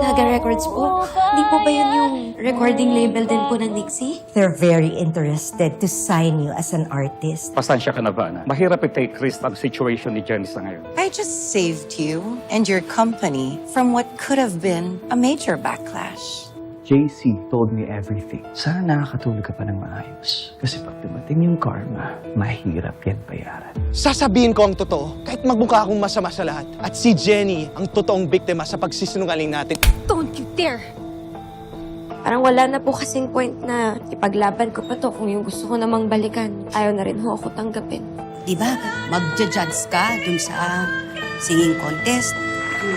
Naga Records po. Hindi po ba yun yung recording label din po ng Nixie? They're very interested to sign you as an artist. Pasensya ka na ba, Ana? Mahirap i-take risk ang situation ni Jenny sa ngayon. I just saved you and your company from what could have been a major backlash. JC told me everything. Sana nakakatulog ka pa ng maayos. Kasi pag dumating yung karma, mahirap yan bayaran. Sasabihin ko ang totoo, kahit magmukha akong masama sa lahat. At si Jenny ang totoong biktima sa pagsisinungaling natin. Don't you dare! Parang wala na po kasing point na ipaglaban ko pa to kung yung gusto ko namang balikan. Ayaw na rin ho ako tanggapin. Di ba, magja-judge ka dun sa singing contest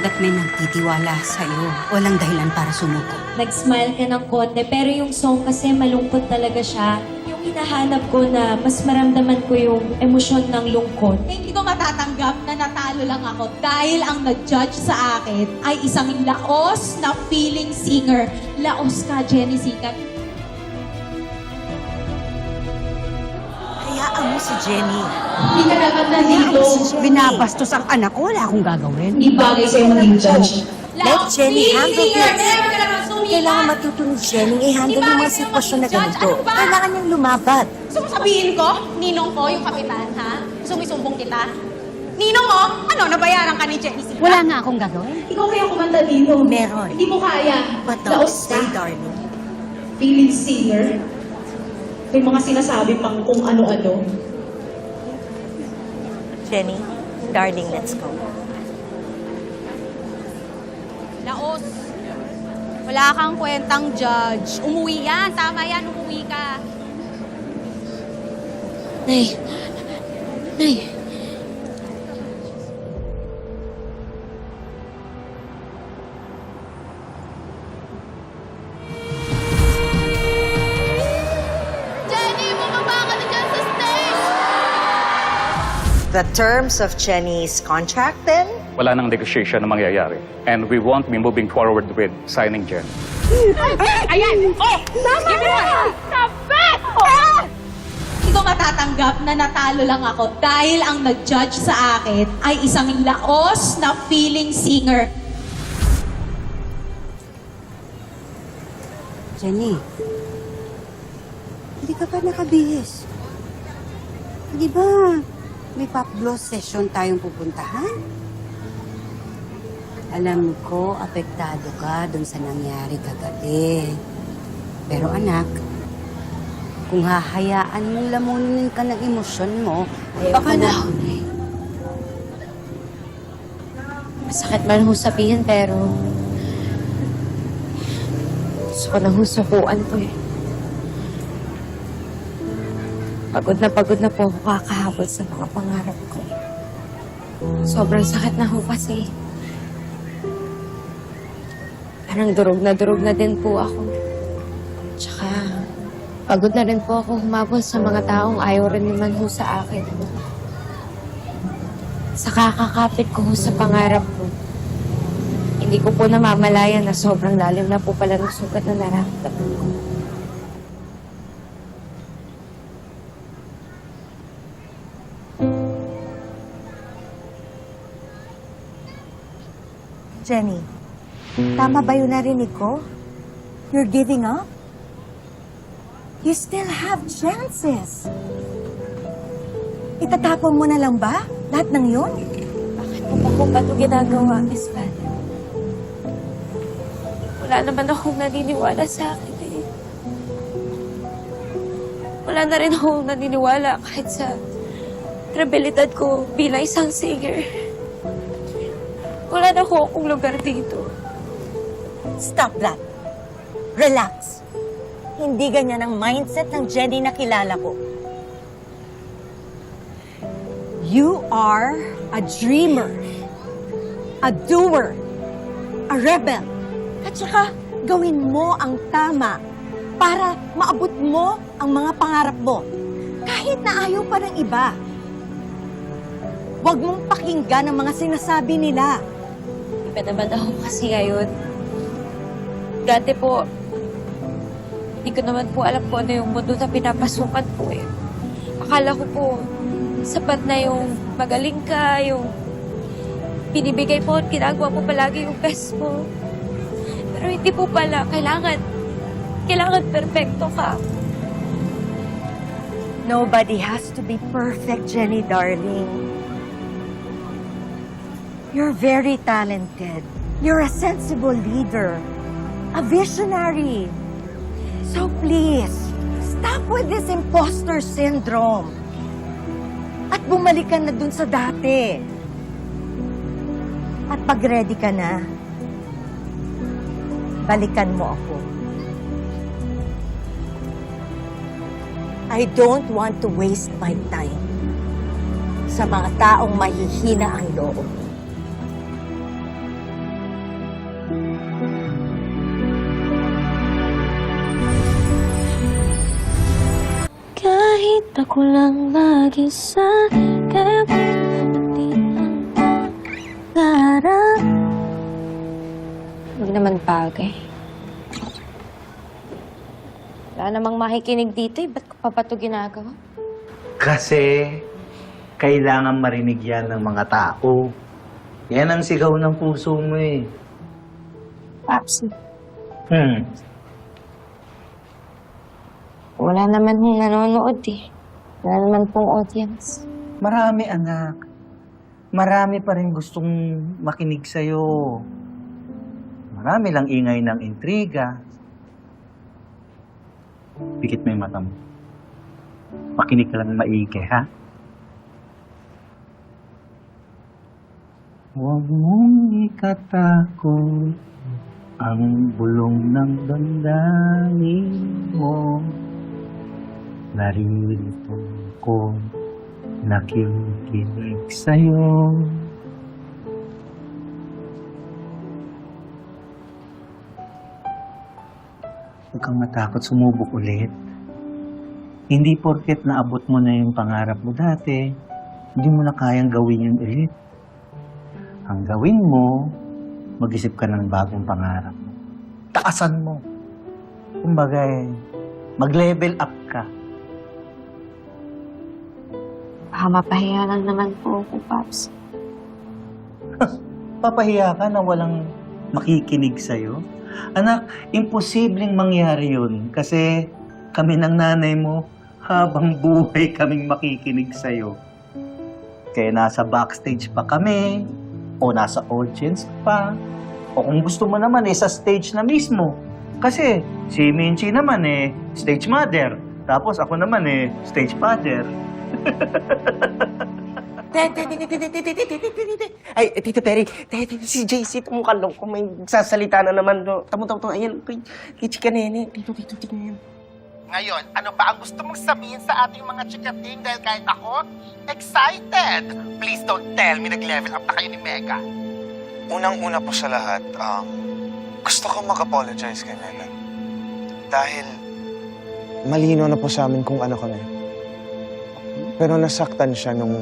at may nagtitiwala sa'yo. Walang dahilan para sumuko. Nag-smile ka ng konti, pero yung song kasi malungkot talaga siya. Yung hinahanap ko na mas maramdaman ko yung emosyon ng lungkot. Hindi ko matatanggap na natalo lang ako dahil ang nag-judge sa akin ay isang laos na feeling singer. Laos ka, Jenny Sikat. Hayaan mo si Jenny. Hindi ka dapat nandito. Binabastos ang anak ko, wala akong gagawin. Hindi bagay sa'yo maging judge. Let Jenny handle this. Kailangan matuto ni Jenny i-handle yung mga sitwasyon na ganito. Kailangan niyang lumabat. Gusto mo sabihin ko, ninong ko yung kapitan, ha? Sumisumbong kita? Ninong mo? Ano, nabayaran ka ni Jenny Sikat? Wala nga akong gagawin. Ikaw kaya kumanta dito. Meron. Hindi mo kaya. But don't Laos stay, ka. darling. Feeling singer. May mga sinasabi pang kung ano-ano. Jenny, darling, let's go. Laos. Wala kang kwentang judge. Umuwi yan. Tama yan, umuwi ka. Nay. Nay. Jenny, bumaba ka na dyan sa stage! The terms of Jenny's contract then? Wala nang negotiation na mangyayari. And we won't be moving forward with signing Jenny. Ayan! Oh! Tama na! Kapit! Oh! Hindi ko matatanggap na natalo lang ako dahil ang nag-judge sa akin ay isang laos na feeling singer. Jenny, hindi ka pa nakabihis. Di ba may pop gloss session tayong pupuntahan? Alam ko, apektado ka dun sa nangyari kagabi. Pero anak, kung hahayaan mong lamunin ka ng emosyon mo, baka na... Masakit man ho sabihin pero gusto ko na ho sukuan to eh. Pagod na po ako kakahabol sa mga pangarap ko. Sobrang sakit na ho kasi. Parang durog na din po ako. Tsaka, pagod na rin po ako humabol sa mga taong ayaw rin naman ho sa akin. Sa kakakapit ko ho sa pangarap ko, hindi ko po namamalayan na sobrang lalim na po pala ng sugat na nararamdaman ko. Jenny, tama ba yung narinig ko? You're giving up? You still have chances. Itatapon mo na lang ba lahat ng yun? Bakit po ba ito ginagawa, Miss Val? Wala naman akong naniniwala sa akin eh. Wala na rin akong naniniwala kahit sa abilidad ko bilang isang singer. Wala na akong lugar dito. Stop that. Relax. Hindi ganyan ang mindset ng Jenny na kilala ko. You are a dreamer, a doer, a rebel. At saka, gawin mo ang tama para maabot mo ang mga pangarap mo. Kahit na ayaw pa ng iba. Huwag mong pakinggan ang mga sinasabi nila. Iba naman ako kasi ngayon. Dati po, hindi ko naman po alam po ano yung mundo na pinapasukan po eh. Akala ko po, sapat na yung magaling ka, yung binibigay po at ginagawa mo palagi yung best mo. Di po pala, kailangan perfecto ka. Nobody has to be perfect, Jenny, darling. You're very talented. You're a sensible leader. A visionary. So please, stop with this imposter syndrome. At bumalik ka na dun sa dati. At pag ready ka na, balikan mo ako. I don't want to waste my time sa mga taong mahihina ang loob. Kahit ako lang mag-isa, kaya ko pagtihan ang harap. Hindi naman bagay. Wala namang makikinig dito eh. Ba't ko pa ba ito ginagawa? Kasi kailangan marinig yan ng mga tao. Yan ang sigaw ng puso mo eh. Paps, Hmm. wala naman hong nanonood eh. Wala naman pong audience. Marami, anak. Marami pa rin gustong makinig sa'yo. Marami lang ingay ng intriga. Pikit mo yung mata mo. Makinig ka lang maigi, ha? Huwag mong ikatakot ang bulong ng damdamin mo. Narito ko, nakikinig sa'yo. Huwag kang matakot sumubok ulit. Hindi porket naabot mo na yung pangarap mo dati, hindi mo na kayang gawin yun ulit. Ang gawin mo, mag-isip ka ng bagong pangarap mo. Taasan mo. Kumbaga, mag-level up ka. Baka mapahiya lang naman po ako, Paps. Papahiya ka na walang makikinig sa'yo? Anak, imposibleng mangyari yun kasi kami ng nanay mo habang buhay kaming makikinig sa'yo. Kaya nasa backstage pa kami, o nasa audience pa, o kung gusto mo naman sa stage na mismo. Kasi si Minchi naman stage mother, tapos ako naman stage father. Ay, Tito Perry, si JC tumukalong kung may sasalita na naman. Tamo, ayan, kay Chika Nene. Tito, tignan yan. Ngayon, ano ba ang gusto mong sabihin sa ating mga chikating dahil kahit ako, excited! Please don't tell me nag-level up na kayo ni Mega. Unang-una po sa lahat, gusto ko mag-apologize kay Megan. Dahil malino na po sa amin kung ano kami. Pero nasaktan siya nung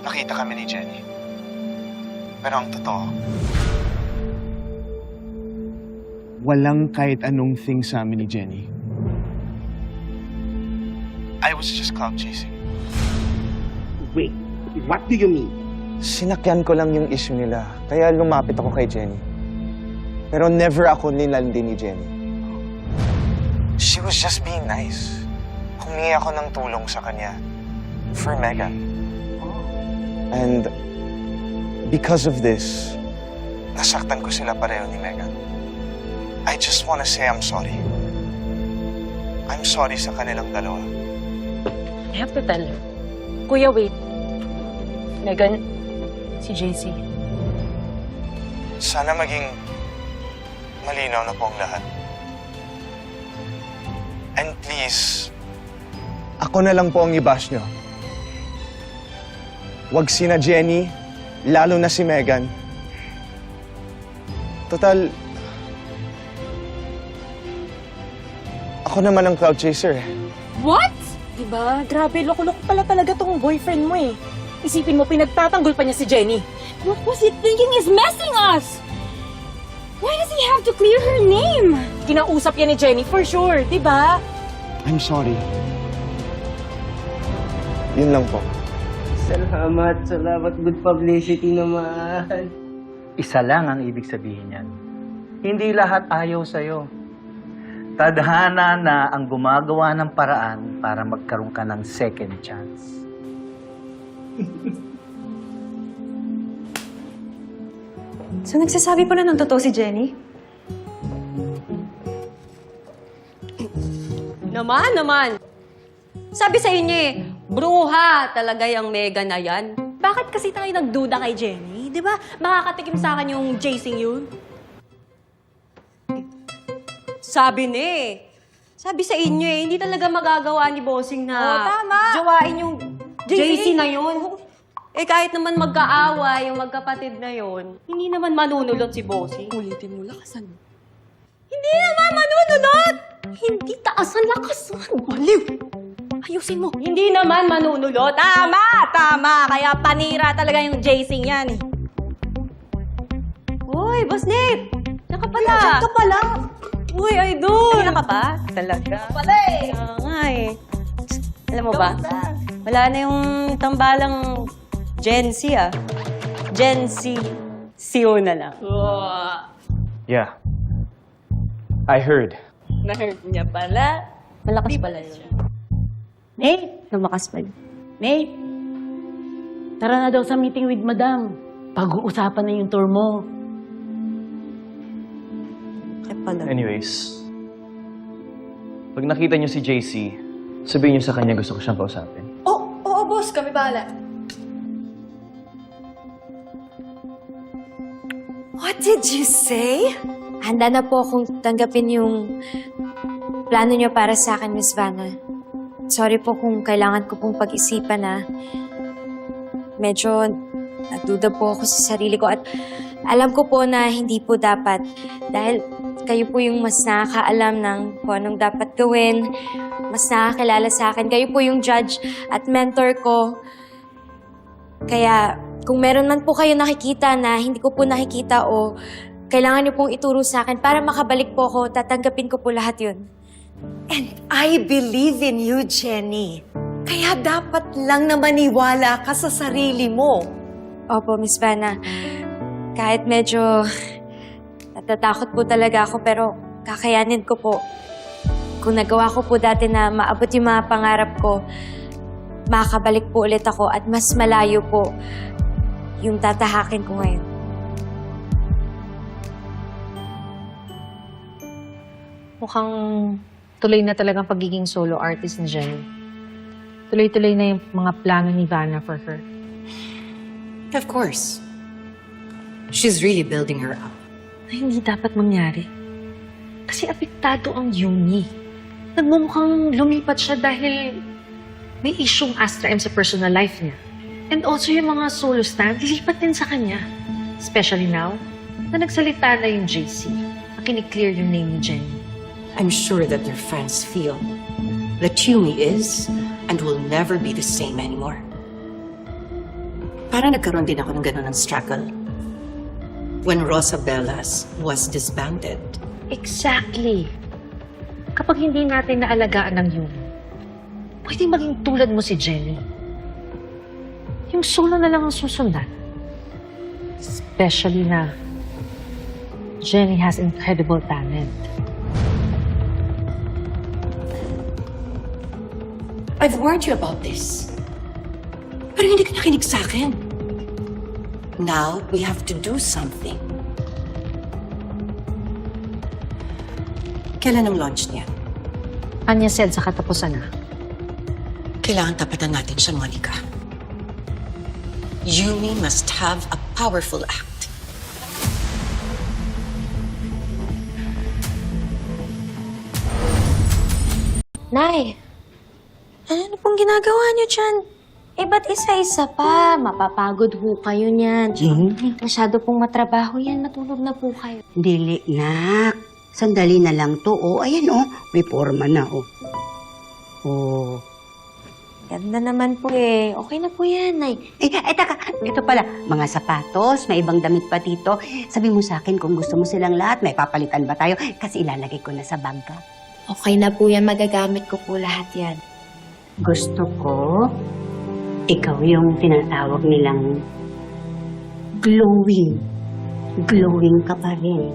nakita kami ni Jenny. Pero ang totoo, walang kahit anong thing sa amin ni Jenny. I was just cloud chasing. Wait, what do you mean? Sinakyan ko lang yung issue nila, kaya lumapit ako kay Jenny. Pero never ako nilalandi ni Jenny. She was just being nice. Humingi ako ng tulong sa kanya for Megan. And because of this, nasaktan ko sila pareho ni Megan. I just wanna say I'm sorry. I'm sorry sa kanilang dalawa. I have to tell her. Kuya, wait. Megan, si JC. Sana maging malinaw na po ang lahat. And please, ako na lang po ang i-bash nyo. Huwag sina Jenny, lalo na si Megan. Total, ako naman ang cloud chaser eh. What? Diba? Grabe, loko-loko pala talaga tong boyfriend mo eh. Isipin mo, pinagtatanggol pa niya si Jenny. What was he thinking is messing us? Why does he have to clear her name? Kinausap yan ni Jenny for sure, diba? I'm sorry. Yun lang po. Salamat. Good publicity naman. Isa lang ang ibig sabihin yan. Hindi lahat ayaw sa'yo. Tadhana na ang gumagawa ng paraan para magkaroon ka ng second chance. So nagsasabi pala ng totoo si Jenny? Naman. Sabi sa inyo eh, bruha talaga yung Mega na yan. Bakit kasi tayo nagduda kay Jenny? Di ba? Makakatikim sa akin yung Jasing yun. Sabi sa inyo eh, hindi talaga magagawa ni Bossing na tama. jawain yung JC na yun. Eh kahit naman magkaawa yung magkapatid na yun, hindi naman manunulot si Bossing. Ulitin mo, lakasan mo. Hindi naman manunulot! Hindi taasan lakasan. Baliw! Ayusin mo. Hindi naman manunulot. Tama! Kaya panira talaga yung Jasing yan. Uy, Boss Nate! Diyan ka pala. Diyan ka pala. Uy, idol! Kanina ka pa? Talaga. Pala eh. Kaya nga eh. Alam mo ba? Wala na yung tambalang Gen Z ah. Gen Z. Siyo na lang. Yeah. I heard. Na-hurt niya pala. Malakas pala yun. Nate! Lumakas pala. Nate! Tara na daw sa meeting with Madam. Pag-uusapan na yung tour mo. Anyways, pag nakita niyo si JC, sabihin niyo sa kanya gusto ko siyang kausapin. Oo, boss. Kami bahala. What did you say? Handa na po akong tanggapin yung plano niyo para sa akin, Miss Vanna. Sorry po kung kailangan ko pong pag-isipan na medyo nagduda po ako sa sarili ko at alam ko po na hindi po dapat dahil kayo po yung mas nakakaalam ng kung anong dapat gawin, mas nakakilala sa akin. Kayo po yung judge at mentor ko. Kaya kung meron man po kayo nakikita na hindi ko po nakikita o kailangan niyo pong ituro sa akin para makabalik po ako, tatanggapin ko po lahat yun. And I believe in you, Jenny. Kaya dapat lang na maniwala ka sa sarili mo. Opo, Miss Vanna. Kahit medyo natatakot po talaga ako pero kakayanin ko po. Kung nagawa ko po dati na maabot yung mga pangarap ko, makakabalik po ulit ako at mas malayo po yung tatahakin ko ngayon. Mukhang tuloy na talagang pagiging solo artist ni Jenny. Tuloy-tuloy na yung mga plano ni Vanna for her. Of course. She's really building her up. Ay, hindi dapat mangyari. Kasi apektado ang uni. Nagmumukhang lumipat siya dahil may isyong Astra M sa personal life niya. And also yung mga solo stand, lilipat din sa kanya. Especially now, na nagsalita na yung JC. Na kiniklear yung name ni Jenny. I'm sure that their fans feel that Yumi is and will never be the same anymore. Parang nagkaroon din ako ng ganun ng struggle when Rosabellas was disbanded. Exactly. Kapag hindi natin naalagaan ng Yumi, pwedeng maging tulad mo si Jenny. Yung solo na lang ang susundan. Especially na Jenny has incredible talent. I've warned you about this. Pero hindi ka nakinig sa akin. Now, we have to do something. Kailan ang launch niya? Anya said sa katapusan na. Kailangan tapatan natin siya, Monica. Yumi must have a powerful act. Nay, ano pong ginagawa niyo dyan? Eh, ba't isa-isa pa? Mapapagod ho kayo niyan. Masyado pong matrabaho yan. Matulog na po kayo. Dili, nak. Sandali na lang to. Oh, ayan oh. May forma na oh. Oh. Ganda naman po eh. Okay na po yan, Nay. Taka. Ito pala, mga sapatos, may ibang damit pa dito. Sabi mo sa akin kung gusto mo silang lahat, may papalitan ba tayo? Kasi ilalagay ko na sa bag ka. Okay na po yan. Magagamit ko po lahat yan. Gusto ko, ikaw yung tinatawag nilang glowing. Glowing ka pa rin.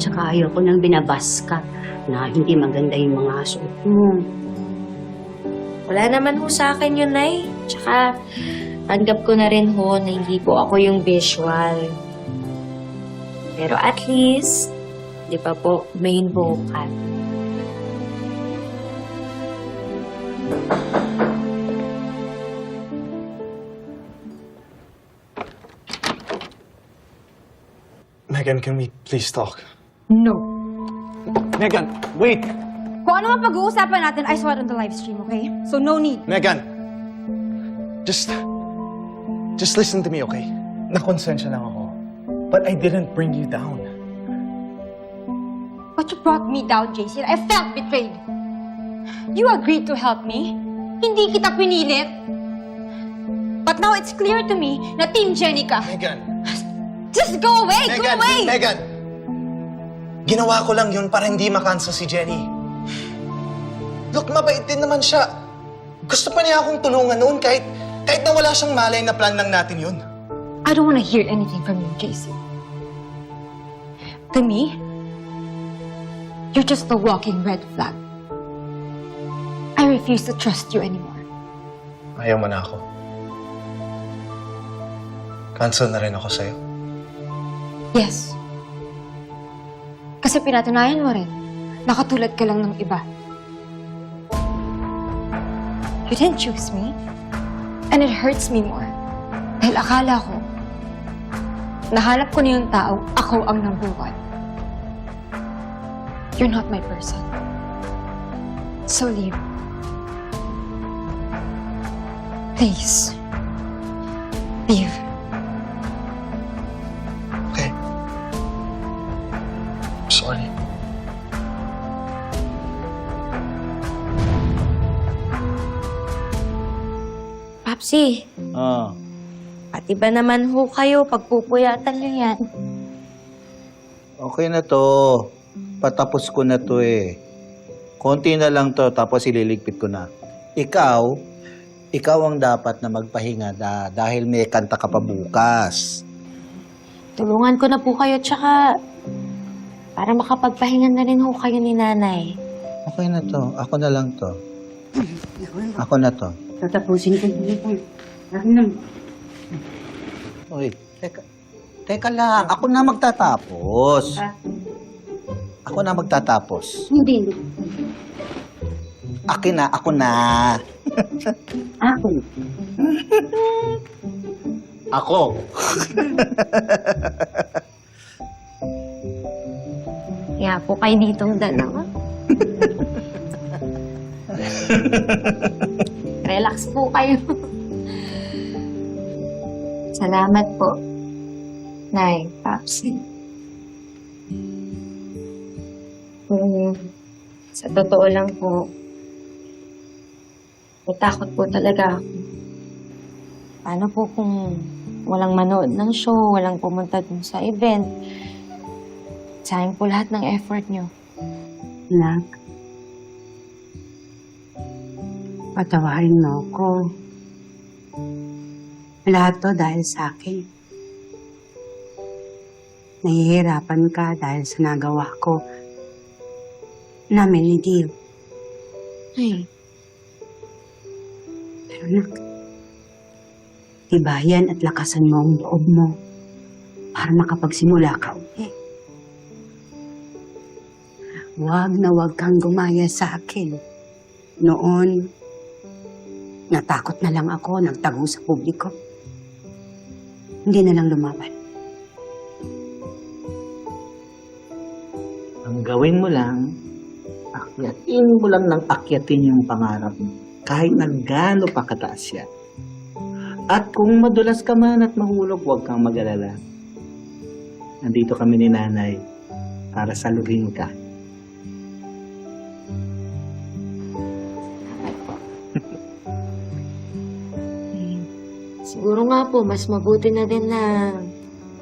Tsaka ayoko nang binabas ka na hindi maganda yung mga suot mo. Wala naman ho sa akin yun, Nay. Tsaka, tanggap ko na rin ho na hindi po ako yung visual. Pero at least, di ba po, main vocal. Megan, can we please talk? No. Megan, wait! Kung ano man pag-uusapan natin, I saw it on the live stream, okay? So no need. Megan! Just listen to me, okay? Nakonsensya lang ako. But I didn't bring you down. But you brought me down, JC. I felt betrayed. You agreed to help me. Hindi kita pinilit. But now it's clear to me na Team Jenny ka. Megan! Just go away! Go Megan! away! Megan! Ginawa ko lang yun para hindi makansa si Jenny. Look, mabait din naman siya. Gusto pa niya akong tulungan noon kahit na wala siyang malay na plan lang natin yun. I don't want to hear anything from you, JC. To me, you're just a walking red flag. I refuse to trust you anymore. Ayaw mo na ako. Cancel na rin ako sa'yo. Yes. Kasi pinatunayan mo rin, nakatulad ka lang ng iba. You didn't choose me, and it hurts me more. Dahil akala ko, nahanap ko na yung tao, ako ang number one. You're not my person. So leave. Please. Leave. Okay. Sorry. Papsi, pati ba naman ho kayo pagpupuyatan nyo yan? Okay na to. Patapos ko na to eh. Konti na lang to, tapos ililigpit ko na. Ikaw ang dapat na magpahinga dahil may kanta ka pa bukas. Tulungan ko na po kayo, tsaka para makapagpahinga na rin ho kayo ni Nanay. Okay na to. Ako na lang to. Ako na to. Tatapusin ko dito. Ano? Uy, teka lang. Ako na magtatapos. Ako na magtatapos. Hindi. Akin na, ako na. Ako. Ako. Kaya po kayo ditong dalawa. Relax po kayo. Salamat po, Nay, Papsi. Sa totoo lang po, natakot po talaga ako. Paano po kung walang manood ng show, walang pumunta dun sa event? Sayang po lahat ng effort nyo. Anak, patawarin mo ako. Lahat to dahil sa akin. Nahihirapan ka dahil sa nagawa ko namin ni Dio. Ay, Pero anak, tibayan at lakasan mo ang loob mo para makapagsimula ka ulit. Huwag na huwag kang gumaya sa akin. Noon, natakot na lang ako, nagtago sa publiko. Hindi na lang lumaban. Ang gawin mo lang, akyatin mo lang ng akyatin yung pangarap mo. Kahit na gaano pa kataas yan. At kung madulas ka man at mahulog, huwag kang mag-alala. Nandito kami ni Nanay para saluhin ka. siguro nga po, mas mabuti na din na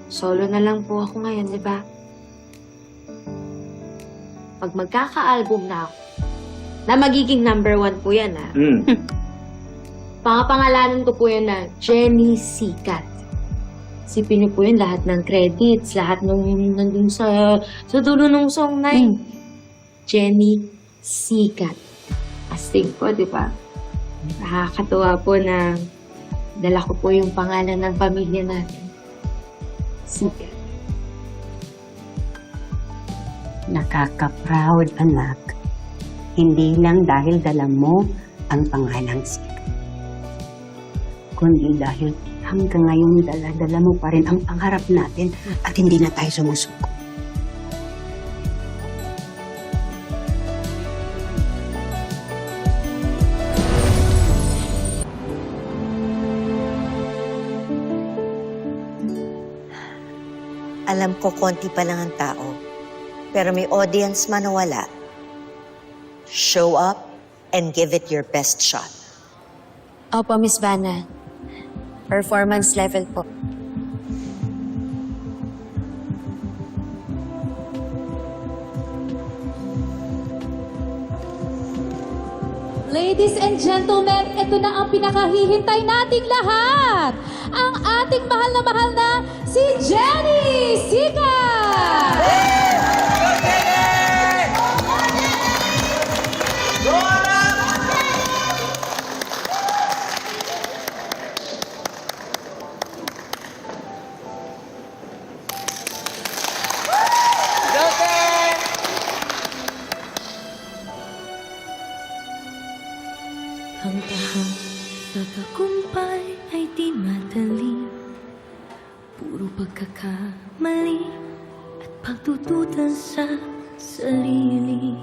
solo na lang po ako ngayon, di ba? Pag magkaka-album na ako, na magiging #1 po yan, ha? Pangapangalanan ko po yan na Jenny Sikat. Isipin niyo po yun, lahat ng credits, lahat nung nandun sa dulo ng song na yun. Jenny Sikat. Astig po, di ba? Nakakatuwa po na dala ko po yung pangalan ng pamilya natin. Sikat. Nakaka-proud, anak. Hindi lang dahil dala mo ang pangalang Sikat, kundi dahil hanggang ngayon dala-dala mo pa rin ang pangarap natin at hindi na tayo sumusuko. Alam ko konti pa lang ang tao, pero may audience man o wala. Show up and give it your best shot. Opo, Miss Vanna. Performance level po. Ladies and gentlemen, ito na ang pinakahihintay nating lahat. Ang ating mahal na si Jenny Sikat! Ang tahang sa tagumpay ay di madali. Puro pagkakamali at pagtututan sa sarili.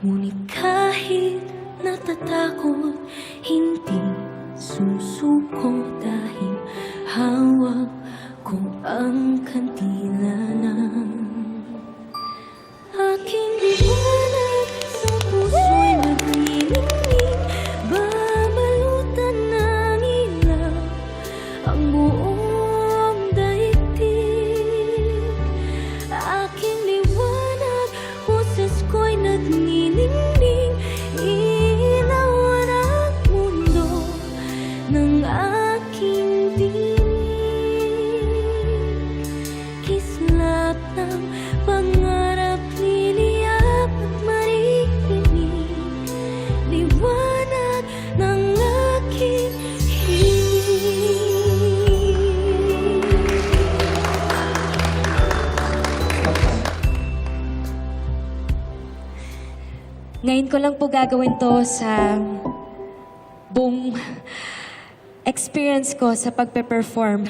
Ngunit kahit natatakot, hindi susuko dahil hawak ko ang kandila ng aking liwanag sa puso'y maglilingling, babalutan ng ilaw ang buong daigdig. Aking liwanag, boses ko'y nagnilingling, ilawan ang mundo ng aking dinig. Kislap ng pangarap, liliyap at maririnig, liwanag ng aking hiling. Ngayon ko lang po gagawin to sa buong experience ko sa pagpe-perform.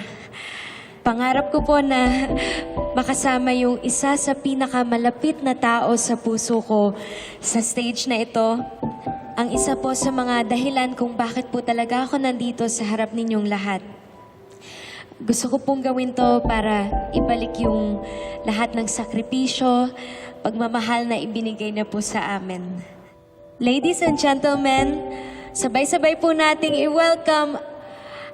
Pangarap ko po na makasama yung isa sa pinakamalapit na tao sa puso ko sa stage na ito. Ang isa po sa mga dahilan kung bakit po talaga ako nandito sa harap ninyong lahat. Gusto ko pong gawin to para ibalik yung lahat ng sakripisyo, pagmamahal na ibinigay na po sa amin. Ladies and gentlemen, sabay-sabay po nating i-welcome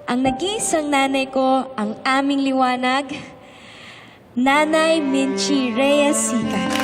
ang nag-iisang nanay ko, ang aming liwanag, Nanay Minchi Reyes Sikat.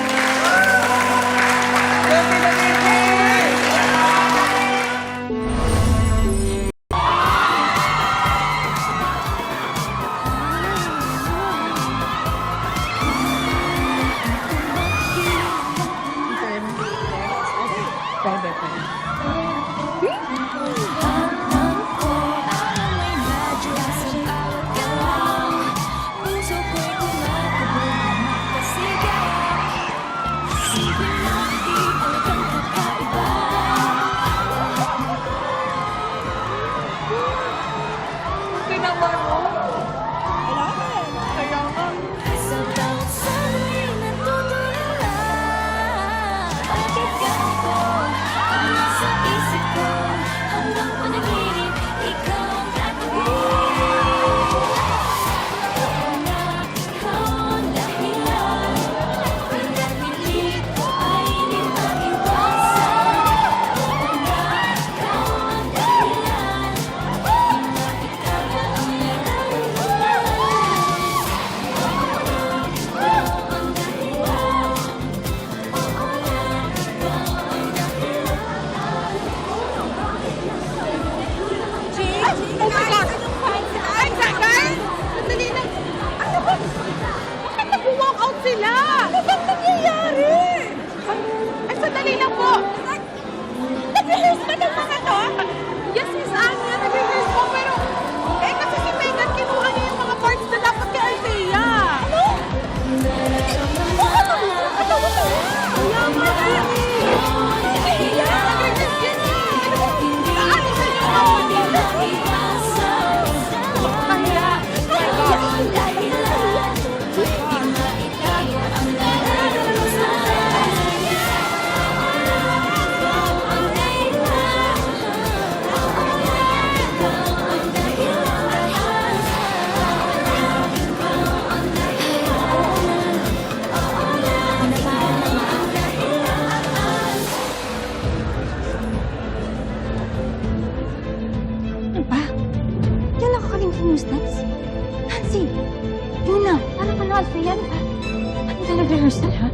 understand, ha?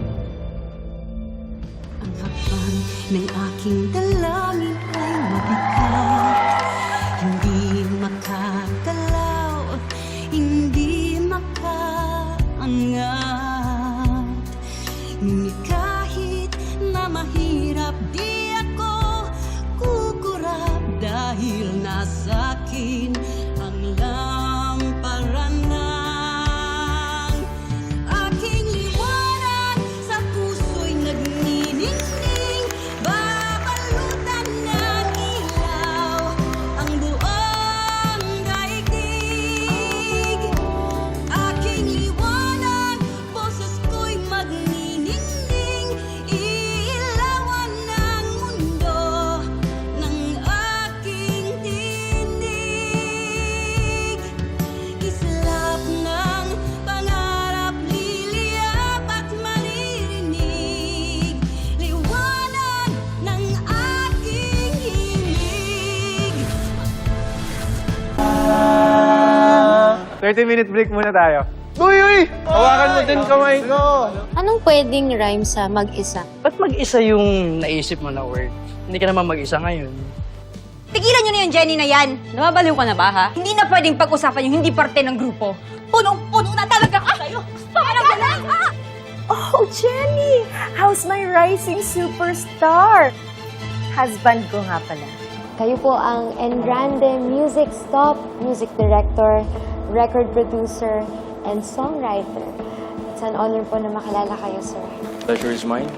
Ang hakbang ng aking dalangin ay mabigat. Hindi makagalaw, hindi makaangat. Ngunit kahit na mahirap, di ako kukurap dahil nasa akin ang lamparan ng aking liwanag. Sa puso'y nagniningning, babalutan ng ilaw ang buong daigdig. Aking liwanag, boses ko'y magniningning, ilawan ng mundo ng aking tinig. Islap ng pangarap, liliyap at maririnig, liwanag ng aking himig. 30-minute break muna tayo. Uy! Hawakan mo din kamay ko! Anong pwedeng rhyme sa mag-isa? Ba't mag-isa yung naisip mo na word? Hindi ka naman mag-isa ngayon. Tigilan niyo na yung Jenny na yan. Namabaliw ka na ba, ha? Hindi na pwedeng pag-usapan yung hindi parte ng grupo. Punong-puno na talaga kayo. Stop na lang! Oh, Jenny! How's my rising superstar? Husband ko nga pala. Kayo po ang Engrande Music Stop Music Director, Record Producer, and Songwriter. It's an honor po na makilala kayo, sir. Pleasure is mine.